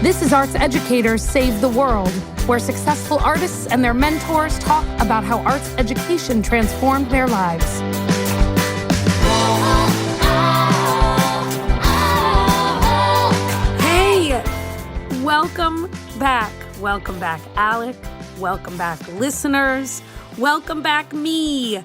This is Arts Educators Save the World, where successful artists and their mentors talk about how arts education transformed their lives. Hey, welcome back. Welcome back, Alek. Welcome back, listeners. Welcome back, me.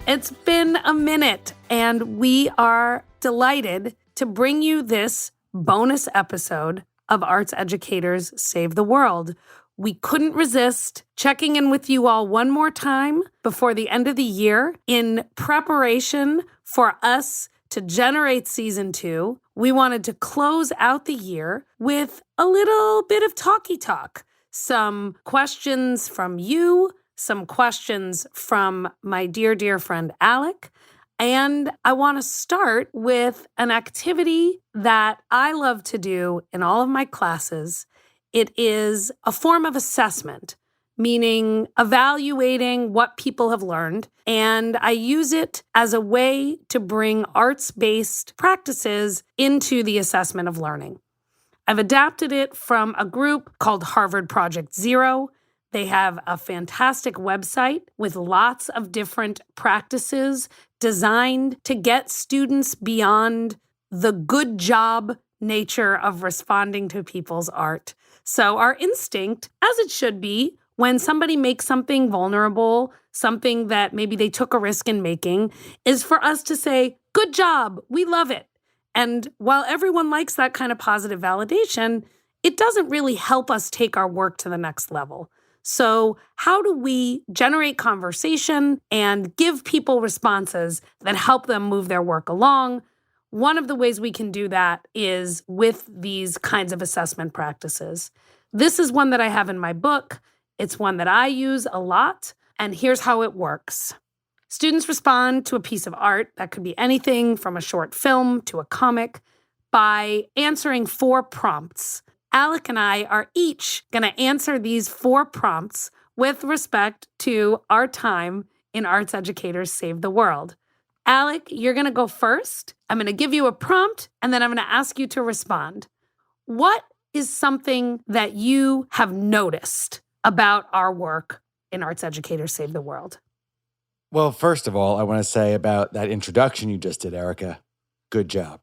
It's been a minute, and we are delighted to bring you this bonus episode of Arts Educators Save the World. We couldn't resist checking in with you all one more time before the end of the year in preparation for us to generate season 2. We wanted to close out the year with a little bit of talky talk. Some questions from you, some questions from my dear, dear friend Alek. And I want to start with an activity that I love to do in all of my classes. It is a form of assessment, meaning evaluating what people have learned. And I use it as a way to bring arts-based practices into the assessment of learning. I've adapted it from a group called Harvard Project Zero. They have a fantastic website with lots of different practices designed to get students beyond the good job nature of responding to people's art. So our instinct, as it should be, when somebody makes something vulnerable, something that maybe they took a risk in making, is for us to say, good job, we love it. And while everyone likes that kind of positive validation, it doesn't really help us take our work to the next level. So how do we generate conversation and give people responses that help them move their work along? One of the ways we can do that is with these kinds of assessment practices. This is one that I have in my book. It's one that I use a lot, and here's how it works. Students respond to a piece of art, that could be anything from a short film to a comic, by answering 4 prompts. Alek and I are each going to answer these 4 prompts with respect to our time in Arts Educators Save the World. Alek, you're going to go first. I'm going to give you a prompt, and then I'm going to ask you to respond. What is something that you have noticed about our work in Arts Educators Save the World? Well, first of all, I want to say about that introduction you just did, Erica. Good job.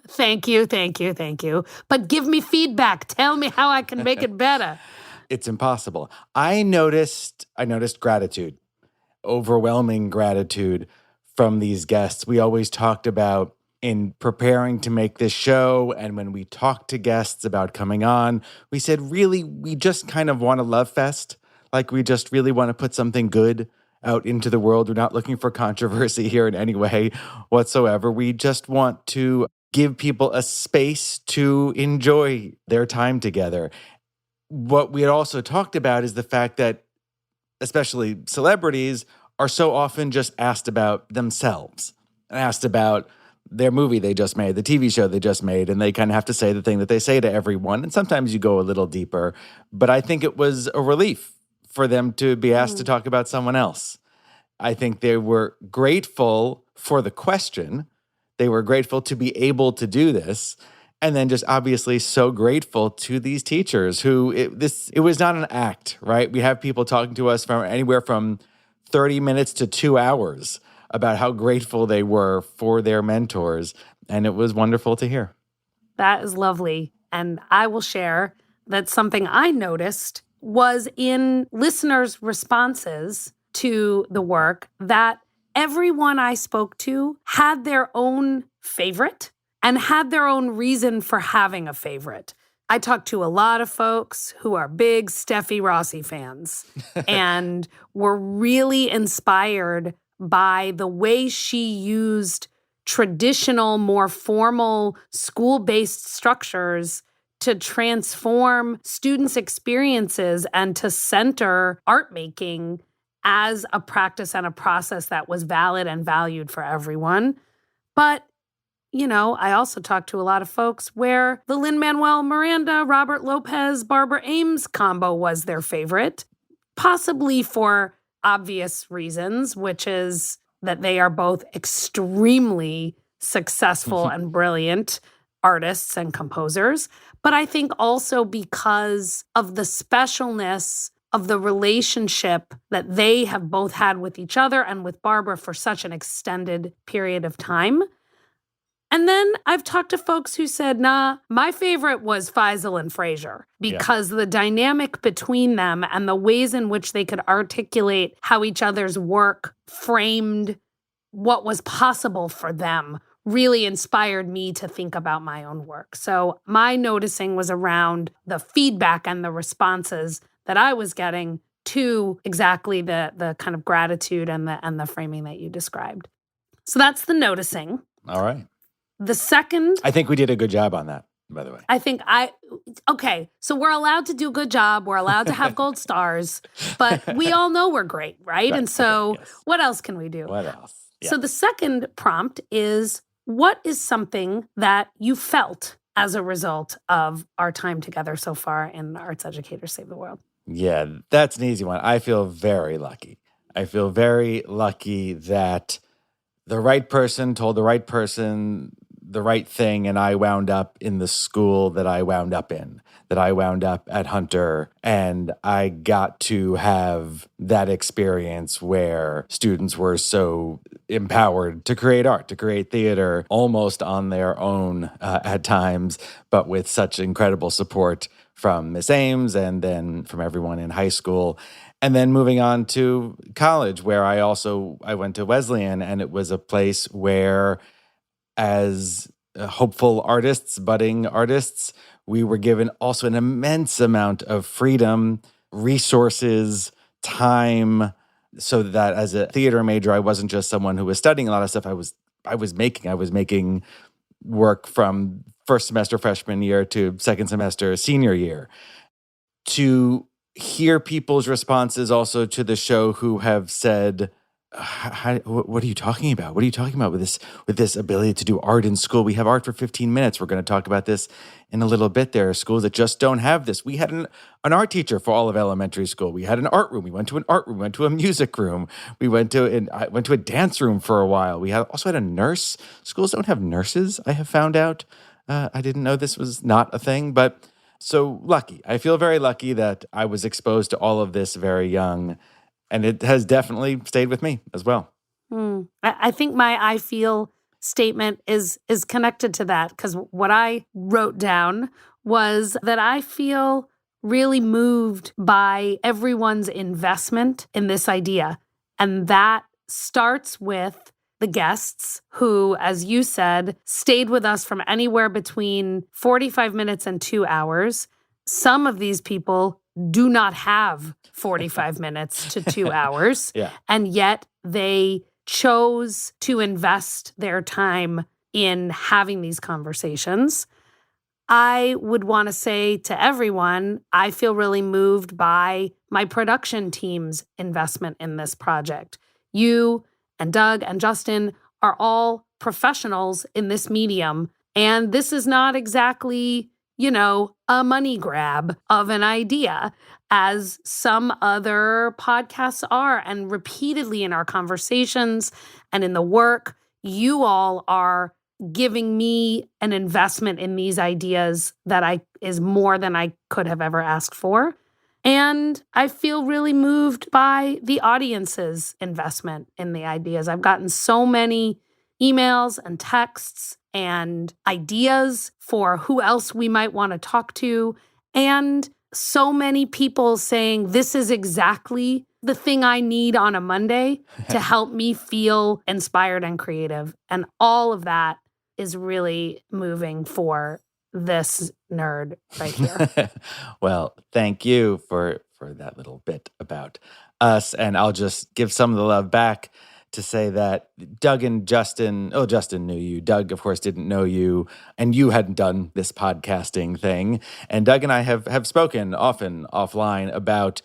Thank you. But give me feedback. Tell me how I can make it better. It's impossible. I noticed gratitude, overwhelming gratitude from these guests. We always talked about in preparing to make this show, and when we talked to guests about coming on, we said, really, we just kind of want a love fest. Like we just really want to put something good out into the world. We're not looking for controversy here in any way whatsoever. We just want to give people a space to enjoy their time together. What we had also talked about is the fact that especially celebrities are so often just asked about themselves, asked about their movie they just made, the TV show they just made, and they kind of have to say the thing that they say to everyone. And sometimes you go a little deeper, but I think it was a relief for them to be asked to talk about someone else. I think they were grateful for the question. They were grateful to be able to do this. And then just obviously so grateful to these teachers who, it was not an act, right? We have people talking to us from anywhere from 30 minutes to 2 hours about how grateful they were for their mentors. And it was wonderful to hear. That is lovely. And I will share that something I noticed was in listeners' responses to the work that everyone I spoke to had their own favorite and had their own reason for having a favorite. I talked to a lot of folks who are big Steffi Rossi fans and were really inspired by the way she used traditional, more formal school-based structures to transform students' experiences and to center art making as a practice and a process that was valid and valued for everyone. But, you know, I also talked to a lot of folks where the Lin-Manuel Miranda, Robert Lopez, Barbara Ames combo was their favorite, possibly for obvious reasons, which is that they are both extremely successful and brilliant artists and composers, but I think also because of the specialness of the relationship that they have both had with each other and with Barbara for such an extended period of time. And then I've talked to folks who said, nah, my favorite was Faisal and Frasier because the dynamic between them and the ways in which they could articulate how each other's work framed what was possible for them really inspired me to think about my own work. So my noticing was around the feedback and the responses that I was getting to exactly the kind of gratitude and the framing that you described. So that's the noticing. All right. The second... I think we did a good job on that, by the way. Okay, so we're allowed to do a good job. We're allowed to have gold stars, but we all know we're great, right? And so what else can we do? What else? Yeah. So the second prompt is, what is something that you felt as a result of our time together so far in Arts Educators Save the World? Yeah, that's an easy one. I feel very lucky. I feel very lucky that the right person told the right person the right thing, and I wound up in the school that I wound up in, that I wound up at Hunter, and I got to have that experience where students were so empowered to create art, to create theater, almost on their own at times, but with such incredible support from Miss Ames and then from everyone in high school. And then moving on to college, where I went to Wesleyan, and it was a place where, as hopeful artists, budding artists, we were given also an immense amount of freedom, resources, time, so that as a theater major, I wasn't just someone who was studying a lot of stuff. I was making work from first semester freshman year to second semester senior year. To hear people's responses also to the show who have said, what are you talking about? What are you talking about with this ability to do art in school? We have art for 15 minutes. We're going to talk about this in a little bit. There are schools that just don't have this. We had an art teacher for all of elementary school. We had an art room. We went to an art room. We went to a music room. I went to a dance room for a while. We also had a nurse. Schools don't have nurses, I have found out. I didn't know this was not a thing, but so lucky. I feel very lucky that I was exposed to all of this very young. And it has definitely stayed with me as well. I think my I feel statement is connected to that, because what I wrote down was that I feel really moved by everyone's investment in this idea. And that starts with the guests who, as you said, stayed with us from anywhere between 45 minutes and 2 hours. Some of these people do not have 45 minutes to 2 hours. And yet they chose to invest their time in having these conversations. I would want to say to everyone, I feel really moved by my production team's investment in this project. You and Doug and Justin are all professionals in this medium, and this is not exactly, a money grab of an idea, as some other podcasts are. And repeatedly in our conversations and in the work, you all are giving me an investment in these ideas that is more than I could have ever asked for. And I feel really moved by the audience's investment in the ideas. I've gotten so many emails and texts and ideas for who else we might want to talk to, and so many people saying, this is exactly the thing I need on a Monday to help me feel inspired and creative. And all of that is really moving for this nerd right here. Well, thank you for that little bit about us. And I'll just give some of the love back to say that Doug and Justin knew you. Doug, of course, didn't know you, and you hadn't done this podcasting thing. And Doug and I have spoken often offline about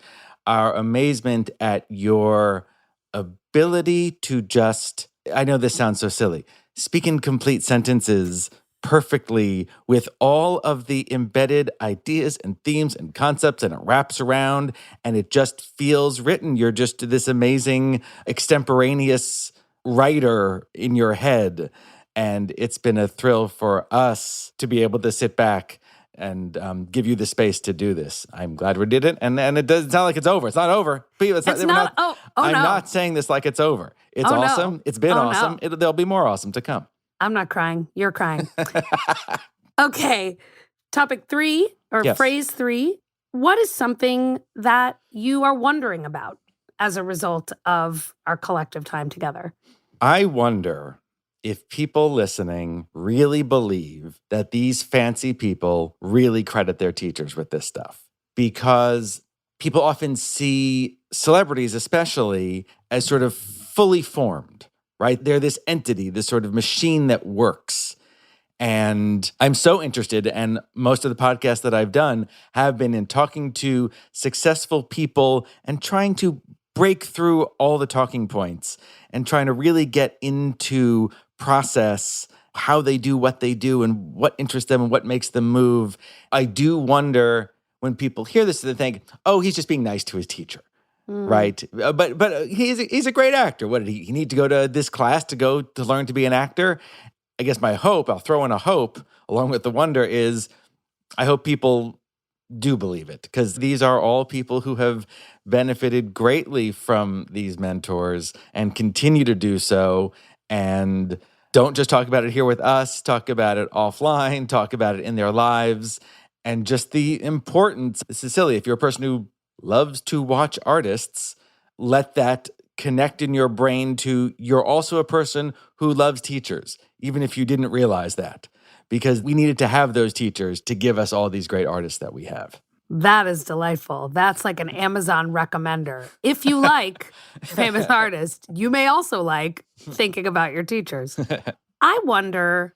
our amazement at your ability to just, I know this sounds so silly, speak in complete sentences perfectly with all of the embedded ideas and themes and concepts, and it wraps around and it just feels written. You're just this amazing extemporaneous writer in your head. And it's been a thrill for us to be able to sit back and give you the space to do this. I'm glad we did it. And it doesn't sound like it's over. It's not over. It's not. I'm no. not saying this like it's over. It's Oh, no. awesome. It's been awesome. No. There'll be more awesome to come. I'm not crying. You're crying. Okay. Topic 3 or Yes. phrase 3. What is something that you are wondering about as a result of our collective time together? I wonder if people listening really believe that these fancy people really credit their teachers with this stuff. Because people often see celebrities, especially, as sort of fully formed, right? They're this entity, this sort of machine that works. And I'm so interested, and most of the podcasts that I've done have been in talking to successful people and trying to break through all the talking points and trying to really get into process how they do what they do and what interests them and what makes them move. I do wonder when people hear this, they think, oh, he's just being nice to his teacher. Right. But he's a great actor. What did he need to go to this class to learn to be an actor? I guess my hope, I'll throw in a hope along with the wonder, is I hope people do believe it, because these are all people who have benefited greatly from these mentors and continue to do so. And don't just talk about it here with us, talk about it offline, talk about it in their lives. And just the importance, Cecilia, if you're a person who loves to watch artists, let that connect in your brain to you're also a person who loves teachers, even if you didn't realize that, because we needed to have those teachers to give us all these great artists that we have. That is delightful. That's like an Amazon recommender. If you like famous artists, you may also like thinking about your teachers. I wonder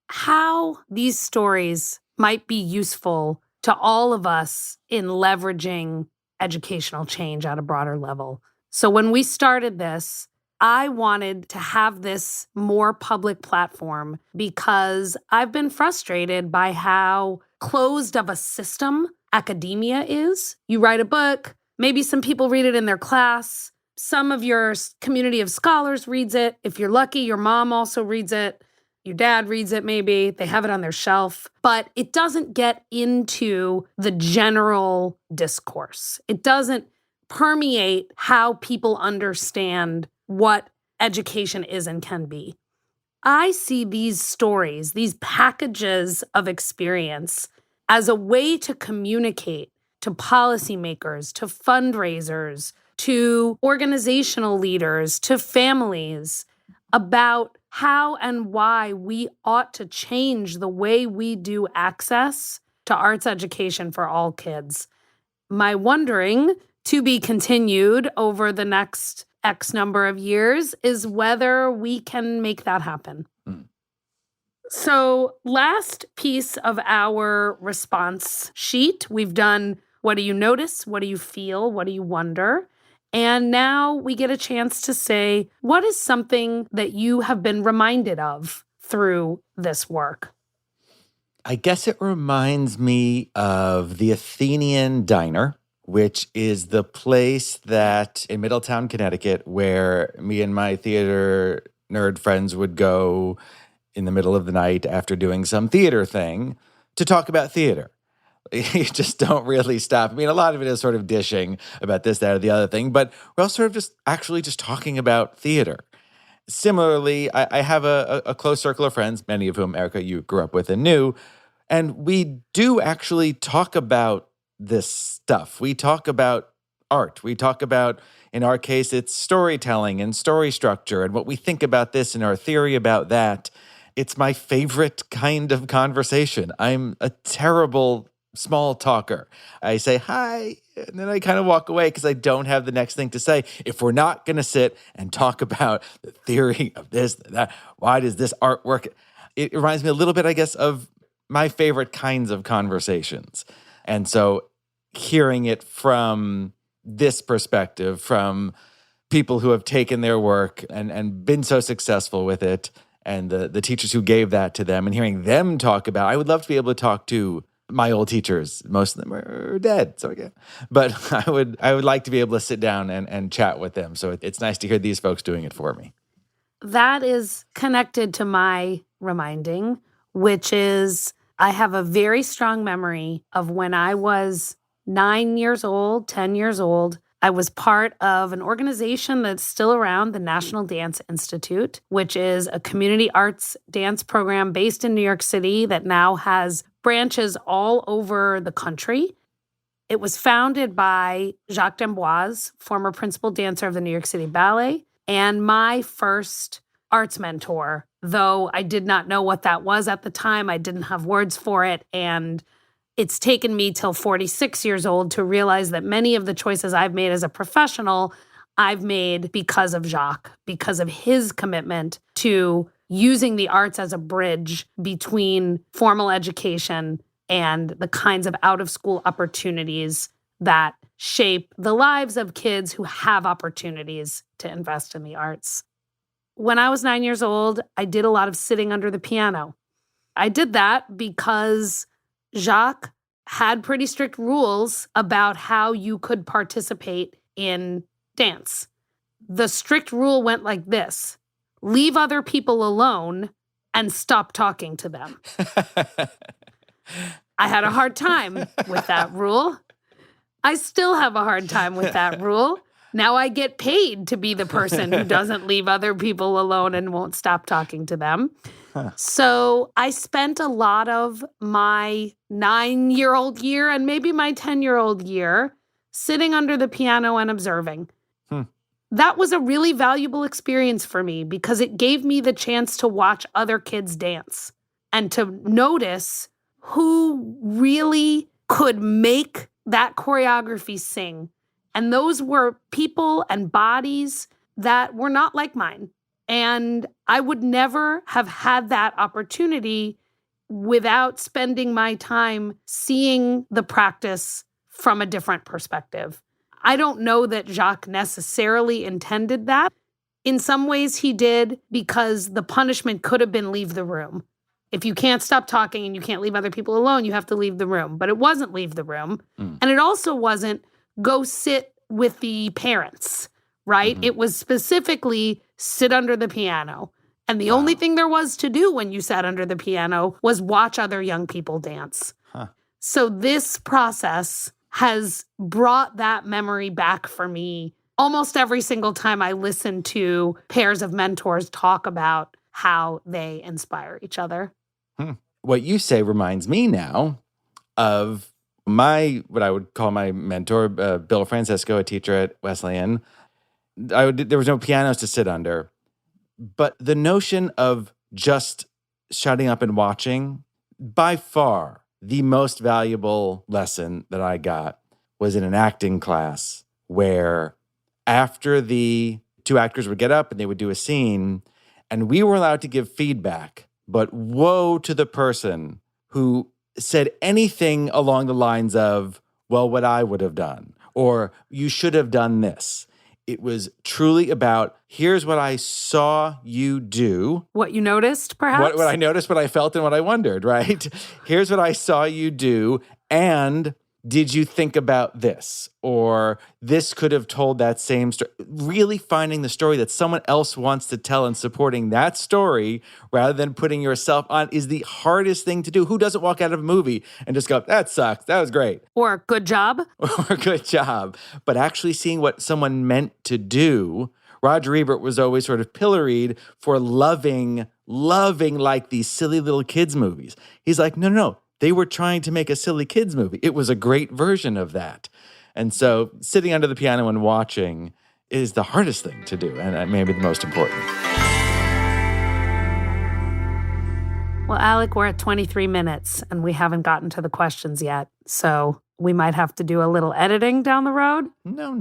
how these stories might be useful to all of us in leveraging educational change at a broader level. So when we started this, I wanted to have this more public platform because I've been frustrated by how closed of a system academia is. You write a book, maybe some people read it in their class. Some of your community of scholars reads it. If you're lucky, your mom also reads it. Your dad reads it, maybe. They have it on their shelf. But it doesn't get into the general discourse. It doesn't permeate how people understand what education is and can be. I see these stories, these packages of experience, as a way to communicate to policymakers, to fundraisers, to organizational leaders, to families about how and why we ought to change the way we do access to arts education for all kids. My wondering, to be continued over the next X number of years, is whether we can make that happen. So, last piece of our response sheet, we've done what do you notice, what do you feel, what do you wonder? And now we get a chance to say, what is something that you have been reminded of through this work? I guess it reminds me of the Athenian Diner, which is the place that in Middletown, Connecticut, where me and my theater nerd friends would go in the middle of the night after doing some theater thing to talk about theater. You just don't really stop. I mean, a lot of it is sort of dishing about this, that, or the other thing, but we're all sort of just actually just talking about theater. Similarly, I have a close circle of friends, many of whom, Erica, you grew up with and knew, and we do actually talk about this stuff. We talk about art. We talk about, in our case, it's storytelling and story structure and what we think about this and our theory about that. It's my favorite kind of conversation. I'm a terrible small talker. I say hi, and then I kind of walk away because I don't have the next thing to say. If we're not going to sit and talk about the theory of this, that, why does this art work? It reminds me a little bit, I guess, of my favorite kinds of conversations. And so hearing it from this perspective, from people who have taken their work and been so successful with it, and the teachers who gave that to them, and hearing them talk about, I would love to be able to talk to my old teachers. Most of them are dead, so again. But I would like to be able to sit down and chat with them. So it's nice to hear these folks doing it for me. that is connected to my reminding, which is I have a very strong memory of when I was 9 years old, 10 years old. I was part of an organization that's still around, the National Dance Institute, which is a community arts dance program based in New York City that now has branches all over the country. It was founded by Jacques d'Amboise, former principal dancer of the New York City Ballet, and my first arts mentor, though I did not know what that was at the time. I didn't have words for it. And it's taken me till 46 years old to realize that many of the choices I've made as a professional, I've made because of Jacques, because of his commitment to using the arts as a bridge between formal education and the kinds of out-of-school opportunities that shape the lives of kids who have opportunities to invest in the arts. When I was 9 years old, I did a lot of sitting under the piano. I did that because Jacques had pretty strict rules about how you could participate in dance. The strict rule went like this: leave other people alone and stop talking to them. I had a hard time with that rule. I still have a hard time with that rule. Now I get paid to be the person who doesn't leave other people alone and won't stop talking to them. So I spent a lot of my 9-year-old year and maybe my 10-year-old year sitting under the piano and observing. That was a really valuable experience for me because it gave me the chance to watch other kids dance and to notice who really could make that choreography sing. And those were people and bodies that were not like mine. And I would never have had that opportunity without spending my time seeing the practice from a different perspective. I don't know that Jacques necessarily intended that. In some ways he did, because the punishment could have been leave the room. If you can't stop talking and you can't leave other people alone, you have to leave the room. But it wasn't leave the room. And it also wasn't go sit with the parents, right? It was specifically sit under the piano. And the only thing there was to do when you sat under the piano was watch other young people dance. So this process has brought that memory back for me almost every single time I listen to pairs of mentors talk about how they inspire each other. What you say reminds me now of what I would call my mentor, Bill Francisco, a teacher at Wesleyan. There was no pianos to sit under, but the notion of just shutting up and watching, by far, the most valuable lesson that I got was in an acting class where after the two actors would get up and they would do a scene, and we were allowed to give feedback, but woe to the person who said anything along the lines of, well, what I would have done, or you should have done this. It was truly about, here's what I saw you do. What you noticed, perhaps? What I noticed, what I felt, and what I wondered, right? Here's what I saw you do, and did you think about this? Or this could have told that same story. Really finding the story that someone else wants to tell and supporting that story rather than putting yourself on is the hardest thing to do. Who doesn't walk out of a movie and just go, that sucks, that was great. Or good job. Or good job. But actually seeing what someone meant to do. Roger Ebert was always sort of pilloried for loving like these silly little kids movies. He's like, no. They were trying to make a silly kids movie. It was a great version of that. And so sitting under the piano and watching is the hardest thing to do and maybe the most important. Well, Alek, we're at 23 minutes and we haven't gotten to the questions yet. So we might have to do a little editing down the road. No.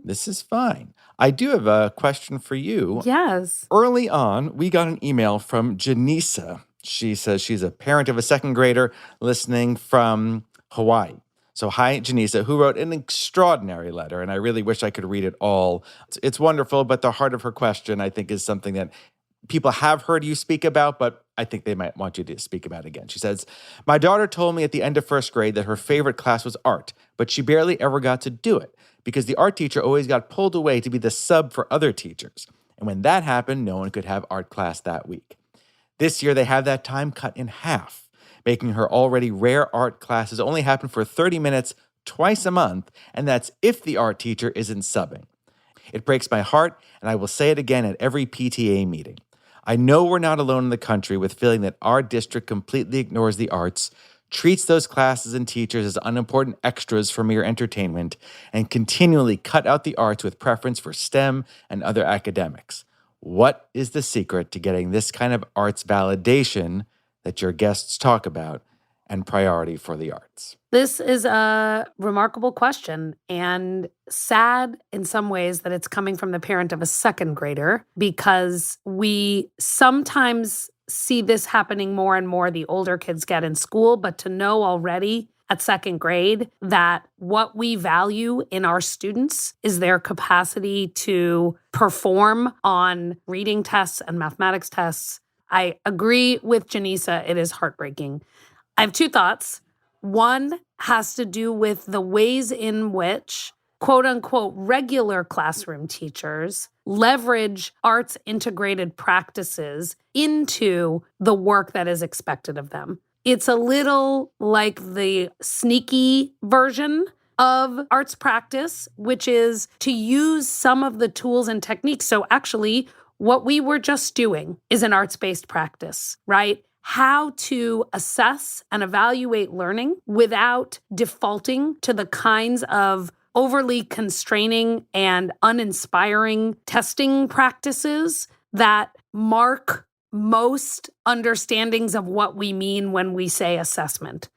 This is fine. I do have a question for you. Yes. Early on, we got an email from Janisa. She says she's a parent of a second grader listening from Hawaii. So hi, Janisa, who wrote an extraordinary letter, and I really wish I could read it all. It's wonderful, but the heart of her question, I think, is something that people have heard you speak about, but I think they might want you to speak about again. She says, my daughter told me at the end of first grade that her favorite class was art, but she barely ever got to do it because the art teacher always got pulled away to be the sub for other teachers. And when that happened, no one could have art class that week. This year, they have that time cut in half, making her already rare art classes only happen for 30 minutes twice a month, and that's if the art teacher isn't subbing. It breaks my heart, and I will say it again at every PTA meeting. I know we're not alone in the country with feeling that our district completely ignores the arts, treats those classes and teachers as unimportant extras for mere entertainment, and continually cut out the arts with preference for STEM and other academics. What is the secret to getting this kind of arts validation that your guests talk about and priority for the arts? This is a remarkable question and sad in some ways that it's coming from the parent of a second grader, because we sometimes see this happening more and more the older kids get in school, but to know already at second grade that what we value in our students is their capacity to perform on reading tests and mathematics tests. I agree with Janisa. It is heartbreaking. I have two thoughts. One has to do with the ways in which, quote unquote, regular classroom teachers leverage arts integrated practices into the work that is expected of them. It's a little like the sneaky version of arts practice, which is to use some of the tools and techniques. So actually, what we were just doing is an arts-based practice, right? How to assess and evaluate learning without defaulting to the kinds of overly constraining and uninspiring testing practices that mark most understandings of what we mean when we say assessment.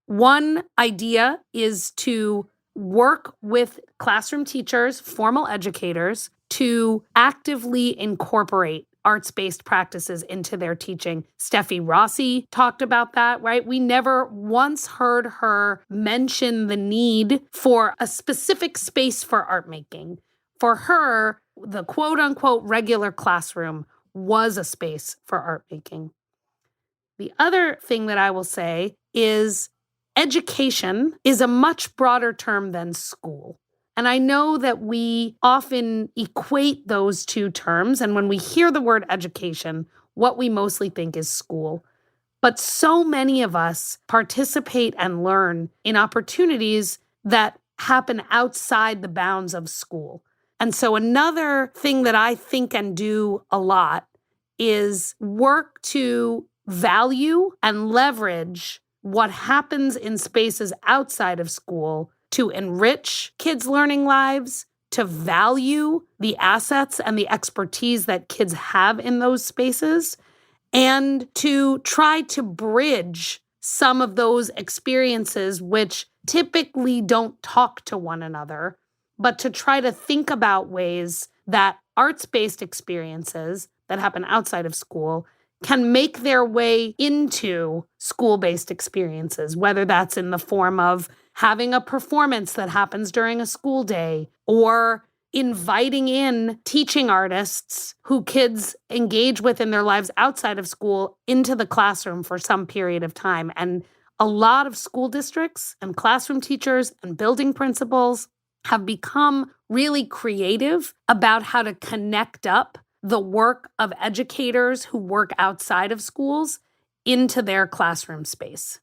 One idea is to work with classroom teachers, formal educators, to actively incorporate arts-based practices into their teaching. Steffi Rossi talked about that, right? We never once heard her mention the need for a specific space for art making. For her, the quote-unquote regular classroom was a space for art making. The other thing that I will say is education is a much broader term than school. And I know that we often equate those two terms. And when we hear the word education, what we mostly think is school. But so many of us participate and learn in opportunities that happen outside the bounds of school. And so another thing that I think and do a lot is work to value and leverage what happens in spaces outside of school to enrich kids' learning lives, to value the assets and the expertise that kids have in those spaces, and to try to bridge some of those experiences which typically don't talk to one another, but to try to think about ways that arts-based experiences that happen outside of school can make their way into school-based experiences, whether that's in the form of having a performance that happens during a school day, or inviting in teaching artists who kids engage with in their lives outside of school into the classroom for some period of time. And a lot of school districts and classroom teachers and building principals have become really creative about how to connect up the work of educators who work outside of schools into their classroom space.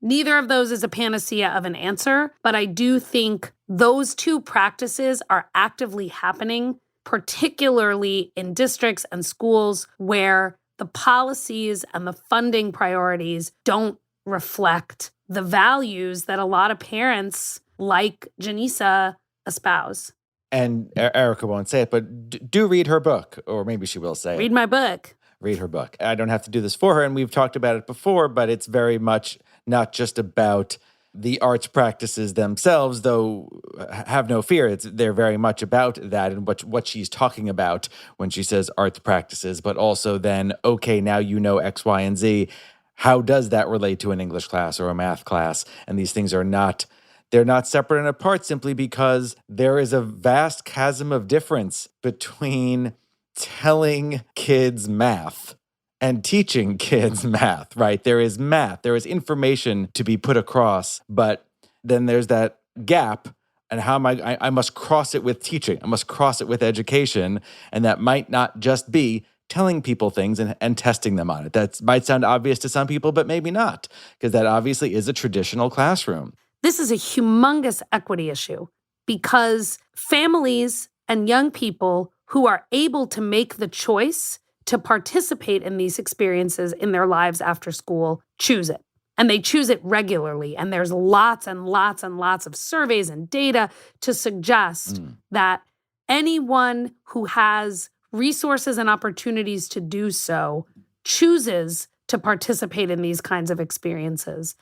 Neither of those is a panacea of an answer, but I do think those two practices are actively happening, particularly in districts and schools where the policies and the funding priorities don't reflect the values that a lot of parents like Janisa espouse. And Erica won't say it, but do read her book, or maybe she will say it. Read my book. Read her book. I don't have to do this for her, and we've talked about it before, but it's very much not just about the arts practices themselves, though have no fear, they're very much about that and what she's talking about when she says arts practices, but also then, okay, now you know X, Y, and Z. How does that relate to an English class or a math class? And these things are not, they're not separate and apart simply because there is a vast chasm of difference between telling kids math and teaching kids math, right? There is math, there is information to be put across, but then there's that gap And how am I must cross it with teaching. I must cross it with education. And that might not just be telling people things and testing them on it. That might sound obvious to some people, but maybe not, because that obviously is a traditional classroom. This is a humongous equity issue because families and young people who are able to make the choice to participate in these experiences in their lives after school choose it. And they choose it regularly. And there's lots and lots and lots of surveys and data to suggest that anyone who has resources and opportunities to do so chooses to participate in these kinds of experiences.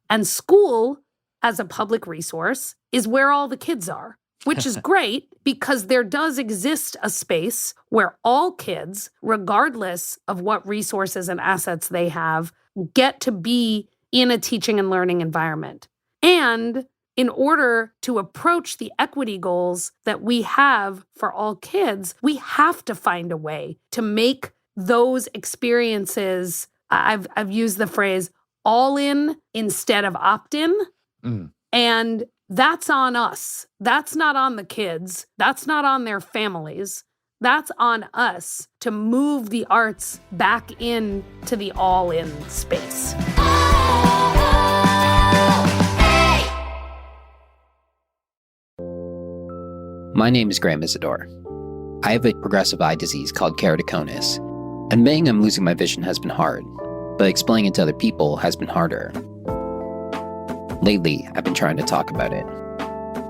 And school, as a public resource, is where all the kids are, which is great because there does exist a space where all kids, regardless of what resources and assets they have, get to be in a teaching and learning environment. And in order to approach the equity goals that we have for all kids, we have to find a way to make those experiences, I've used the phrase, all in instead of opt-in. And that's on us. That's not on the kids. That's not on their families. That's on us to move the arts back into the all-in space. My name is Graham Isidore. I have a progressive eye disease called keratoconus. Admitting I'm losing my vision has been hard, but explaining it to other people has been harder. Lately, I've been trying to talk about it.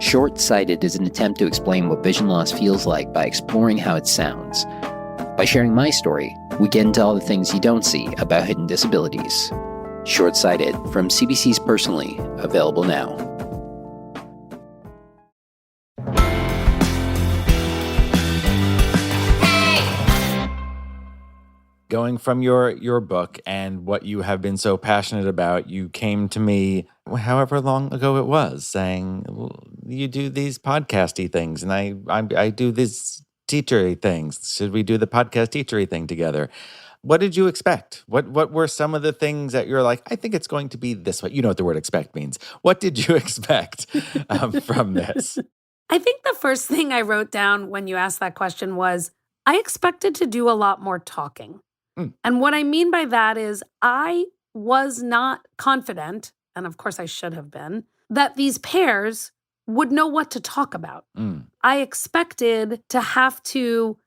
Short-sighted is an attempt to explain what vision loss feels like by exploring how it sounds. By sharing my story, we get into all the things you don't see about hidden disabilities. Short-sighted from CBC's Personally, available now. Going from your book and what you have been so passionate about, you came to me however long ago it was, saying, well, you do these podcasty things, and I do these teachery things. Should we do the podcast teachery thing together? What did you expect? What were some of the things that you're like, I think it's going to be this way? You know what the word expect means. What did you expect from this? I think the first thing I wrote down when you asked that question was, I expected to do a lot more talking. And what I mean by that is I was not confident, and of course I should have been, that these pairs would know what to talk about. I expected to have to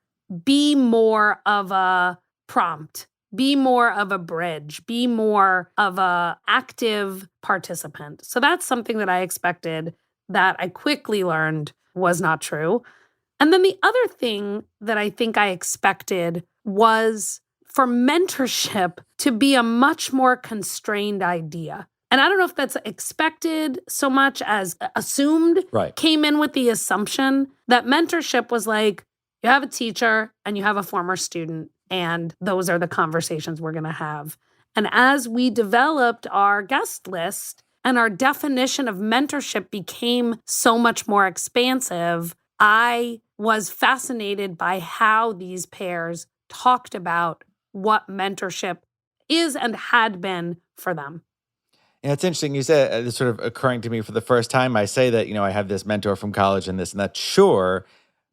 be more of a prompt, be more of a bridge, be more of a active participant. So that's something that I expected that I quickly learned was not true. And then the other thing that I think I expected was for mentorship to be a much more constrained idea. And I don't know if that's expected so much as assumed, came in with the assumption that mentorship was like, you have a teacher and you have a former student, and those are the conversations we're going to have. And as we developed our guest list and our definition of mentorship became so much more expansive, I was fascinated by how these pairs talked about what mentorship is and had been for them. Yeah, it's interesting. You said it's sort of occurring to me for the first time. I say that, I have this mentor from college and this and that, sure,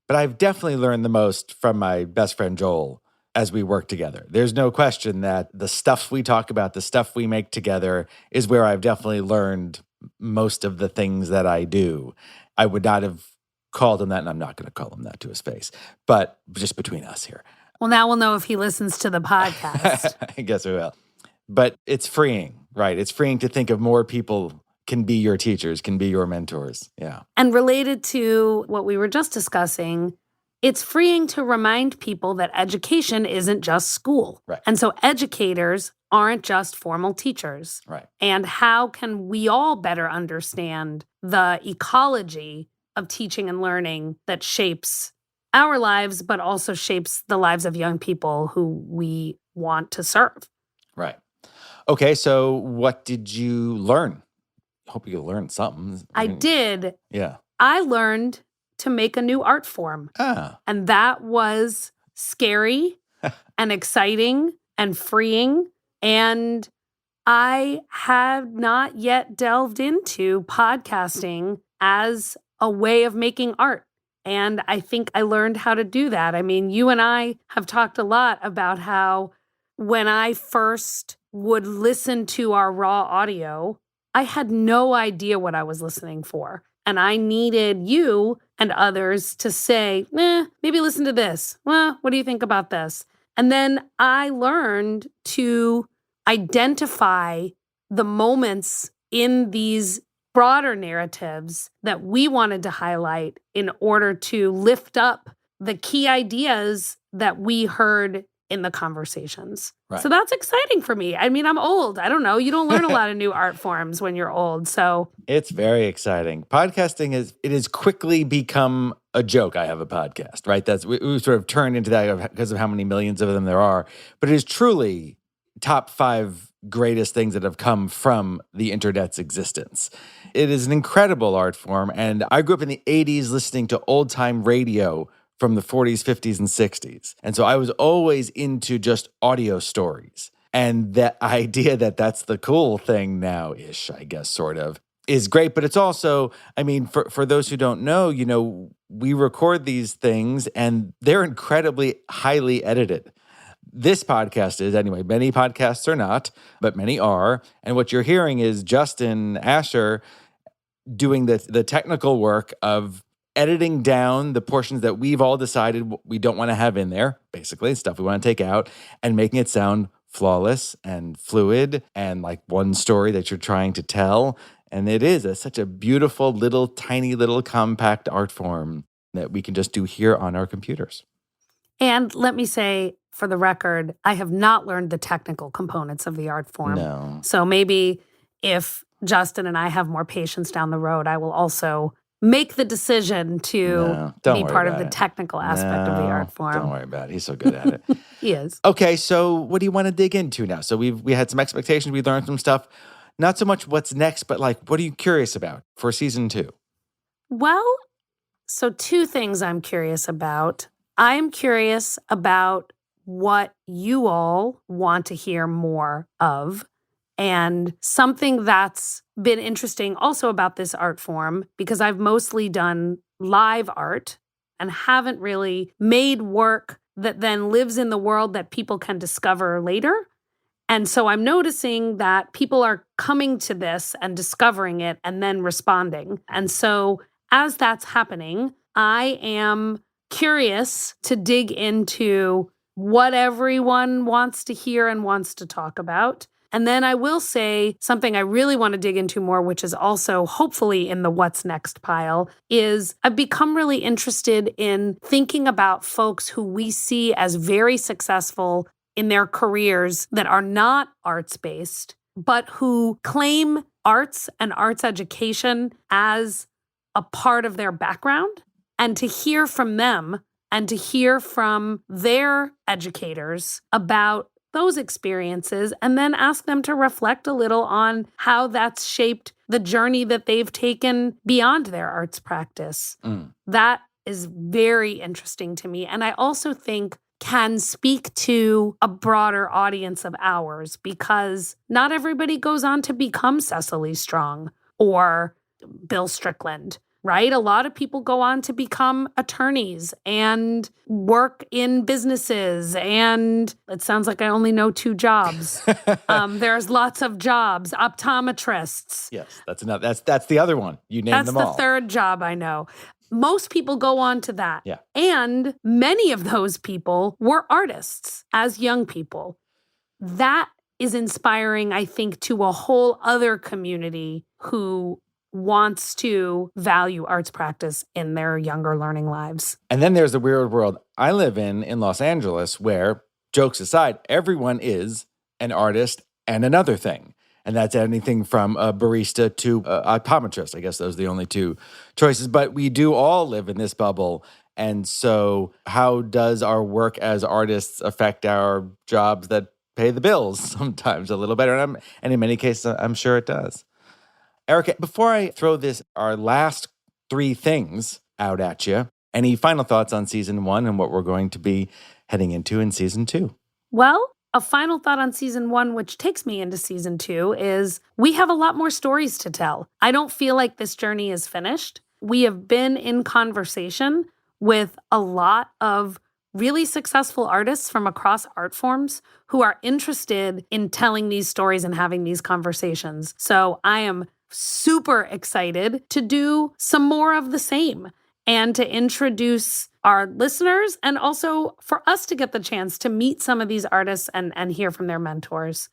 but I've definitely learned the most from my best friend Joel as we work together. There's no question that the stuff we talk about, the stuff we make together is where I've definitely learned most of the things that I do. I would not have called him that, and I'm not going to call him that to his face, but just between us here. Well, now we'll know if he listens to the podcast. I guess we will. But it's freeing, right? It's freeing to think of more people can be your teachers, can be your mentors. Yeah. And related to what we were just discussing, it's freeing to remind people that education isn't just school. Right. And so educators aren't just formal teachers. Right. And how can we all better understand the ecology of teaching and learning that shapes our lives, but also shapes the lives of young people who we want to serve. Right. Okay, so what did you learn? Hope you learned something. I did. Yeah. I learned to make a new art form. And that was scary and exciting and freeing. And I had not yet delved into podcasting as a way of making art. And I think I learned how to do that. I mean, you and I have talked a lot about how when I first would listen to our raw audio, I had no idea what I was listening for. And I needed you and others to say, maybe listen to this. Well, what do you think about this? And then I learned to identify the moments in these broader narratives that we wanted to highlight in order to lift up the key ideas that we heard in the conversations. Right. So that's exciting for me. I mean, I'm old. I don't know. You don't learn a lot of new art forms when you're old. So It's very exciting. Podcasting it has quickly become a joke. I have a podcast, right? We sort of turned into that because of how many millions of them there are. But it is truly top 5 greatest things that have come from the internet's existence. It is an incredible art form. And I grew up in the 80s listening to old time radio from the 40s, 50s, and 60s. And so I was always into just audio stories. And that idea that that's the cool thing now-ish, I guess, sort of, is great. But it's also, I mean, for those who don't know, we record these things and they're incredibly highly edited. This podcast is, anyway. Many podcasts are not, but many are. And what you're hearing is Justin Asher doing the technical work of editing down the portions that we've all decided we don't want to have in there, basically, stuff we want to take out, and making it sound flawless and fluid and like one story that you're trying to tell. And it is such a beautiful little, tiny little compact art form that we can just do here on our computers. And let me say, for the record, I have not learned the technical components of the art form. No. So maybe if Justin and I have more patience down the road, I will also make the decision to be part of the technical aspect of the art form. Don't worry about it. He's so good at it. He is. Okay, so what do you want to dig into now? So we had some expectations. We learned some stuff. Not so much what's next, but like, what are you curious about for season 2? Well, so 2 things I'm curious about. I'm curious about what you all want to hear more of. And something that's been interesting also about this art form, because I've mostly done live art and haven't really made work that then lives in the world that people can discover later. And so I'm noticing that people are coming to this and discovering it and then responding. And so as that's happening, I am curious to dig into what everyone wants to hear and wants to talk about. And then I will say something I really want to dig into more, which is also hopefully in the what's next pile, is I've become really interested in thinking about folks who we see as very successful in their careers that are not arts-based, but who claim arts and arts education as a part of their background, and to hear from them and to hear from their educators about those experiences, and then ask them to reflect a little on how that's shaped the journey that they've taken beyond their arts practice. That is very interesting to me. And I also think can speak to a broader audience of ours, because not everybody goes on to become Cecily Strong or Bill Strickland. Right? A lot of people go on to become attorneys and work in businesses. And it sounds like I only know 2 jobs. There's lots of jobs. Optometrists. Yes, that's enough. That's the other one. You named them all. That's the 3rd job I know. Most people go on to that. Yeah. And many of those people were artists as young people. That is inspiring, I think, to a whole other community who wants to value arts practice in their younger learning lives. And then there's the weird world I live in Los Angeles, where, jokes aside, everyone is an artist and another thing. And that's anything from a barista to an optometrist. I guess those are the only 2 choices. But we do all live in this bubble. And so how does our work as artists affect our jobs that pay the bills? Sometimes a little better. And in many cases, I'm sure it does. Erica, before I throw our last 3 things out at you, any final thoughts on season 1 and what we're going to be heading into in season 2? Well, a final thought on season 1, which takes me into season 2, is we have a lot more stories to tell. I don't feel like this journey is finished. we have been in conversation with a lot of really successful artists from across art forms who are interested in telling these stories and having these conversations. So I am super excited to do some more of the same and to introduce our listeners and also for us to get the chance to meet some of these artists and hear from their mentors.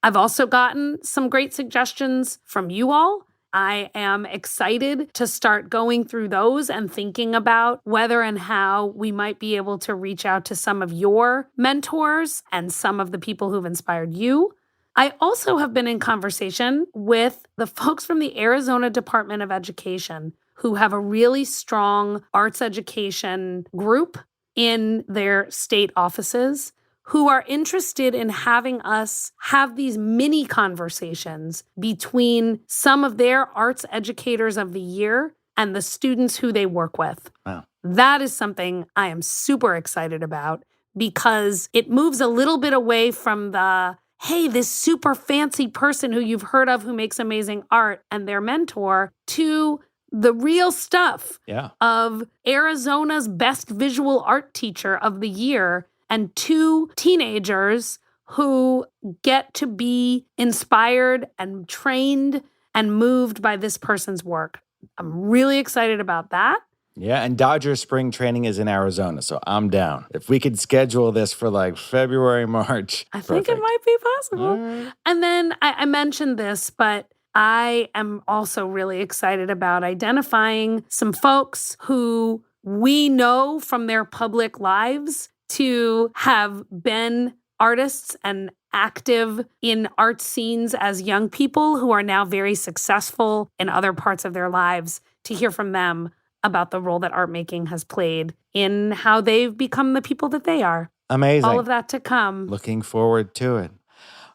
I've also gotten some great suggestions from you all. I am excited to start going through those and thinking about whether and how we might be able to reach out to some of your mentors and some of the people who've inspired you. I also have been in conversation with the folks from the Arizona Department of Education who have a really strong arts education group in their state offices who are interested in having us have these mini conversations between some of their arts educators of the year and the students who they work with. Wow. That is something I am super excited about because it moves a little bit away from the, hey, this super fancy person who you've heard of who makes amazing art and their mentor to the real stuff of Arizona's best visual art teacher of the year and 2 teenagers who get to be inspired and trained and moved by this person's work. I'm really excited about that. Yeah, and Dodger spring training is in Arizona, so I'm down. If we could schedule this for like February, March. I think it might be possible. Right. And then I mentioned this, but I am also really excited about identifying some folks who we know from their public lives to have been artists and active in art scenes as young people who are now very successful in other parts of their lives, to hear from them about the role that art making has played in how they've become the people that they are. Amazing. All of that to come. Looking forward to it.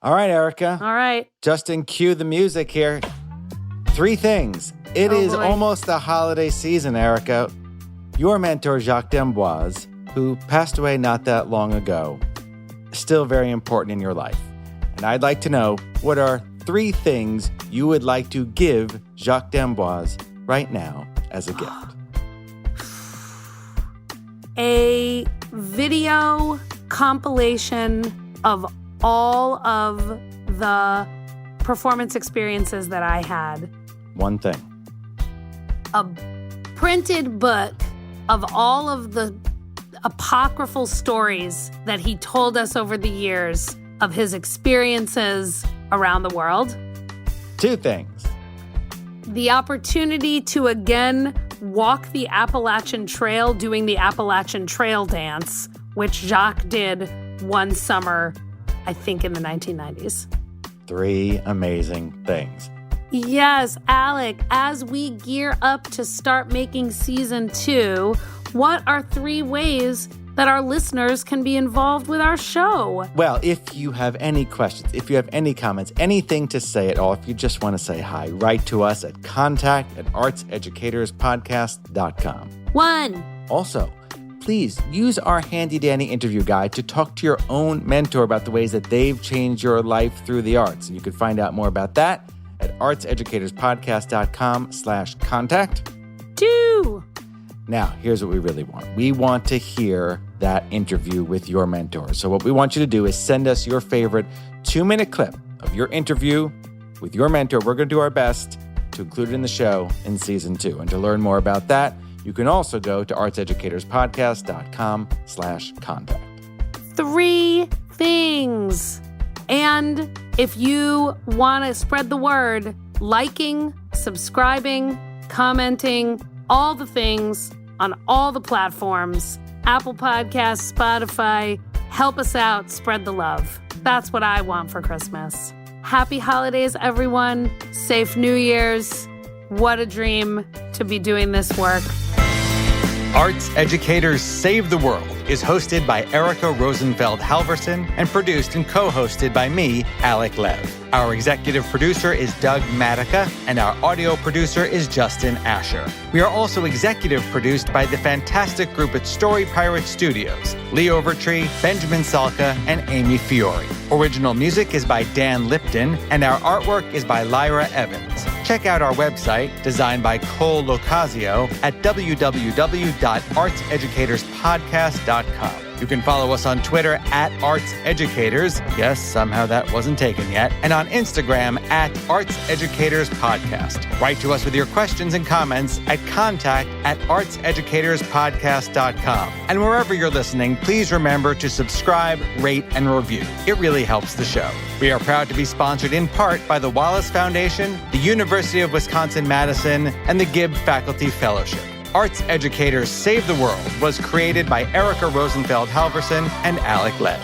All right, Erica. All right. Justin, cue the music here. 3 things. It is almost the holiday season, Erica. Your mentor, Jacques d'Amboise, who passed away not that long ago, still very important in your life. And I'd like to know, what are 3 things you would like to give Jacques d'Amboise right now as a gift? A video compilation of all of the performance experiences that I had. 1 thing. A printed book of all of the apocryphal stories that he told us over the years of his experiences around the world. 2 things. The opportunity to again walk the Appalachian Trail doing the Appalachian Trail dance, which Jacques did one summer, I think in the 1990s. 3 amazing things. Yes, Alek, as we gear up to start making season 2, what are 3 ways that our listeners can be involved with our show? Well, if you have any questions, if you have any comments, anything to say at all, if you just want to say hi, write to us at contact@artseducatorspodcast.com. 1. Also, please use our handy-dandy interview guide to talk to your own mentor about the ways that they've changed your life through the arts. And you can find out more about that at artseducatorspodcast.com/contact. 2. Now, here's what we really want. We want to hear that interview with your mentor. So what we want you to do is send us your favorite 2-minute clip of your interview with your mentor. We're going to do our best to include it in the show in season 2. And to learn more about that, you can also go to artseducatorspodcast.com/contact. 3 things. And if you want to spread the word, liking, subscribing, commenting, all the things on all the platforms, Apple Podcasts, Spotify, help us out, spread the love. That's what I want for Christmas. Happy holidays, everyone. Safe New Year's. What a dream to be doing this work. Arts Educators Save the World is hosted by Erica Rosenfeld Halverson and produced and co-hosted by me, Alek Lev. Our executive producer is Doug Matica, and our audio producer is Justin Asher. We are also executive produced by the fantastic group at Story Pirate Studios, Lee Overtree, Benjamin Salka, and Amy Fiore. Original music is by Dan Lipton, and our artwork is by Lyra Evans. Check check out our website, designed by Cole Locasio, at www.artseducatorspodcast.com. You can follow us on Twitter at ArtsEducators. Yes, somehow that wasn't taken yet. And on Instagram at ArtsEducatorsPodcast. Write to us with your questions and comments at contact@artseducatorspodcast.com. And wherever you're listening, please remember to subscribe, rate, and review. It really helps the show. We are proud to be sponsored in part by the Wallace Foundation, the University of Wisconsin-Madison, and the Gibb Faculty Fellowship. Arts Educators Save the World was created by Erica Rosenfeld Halverson and Alek Lev.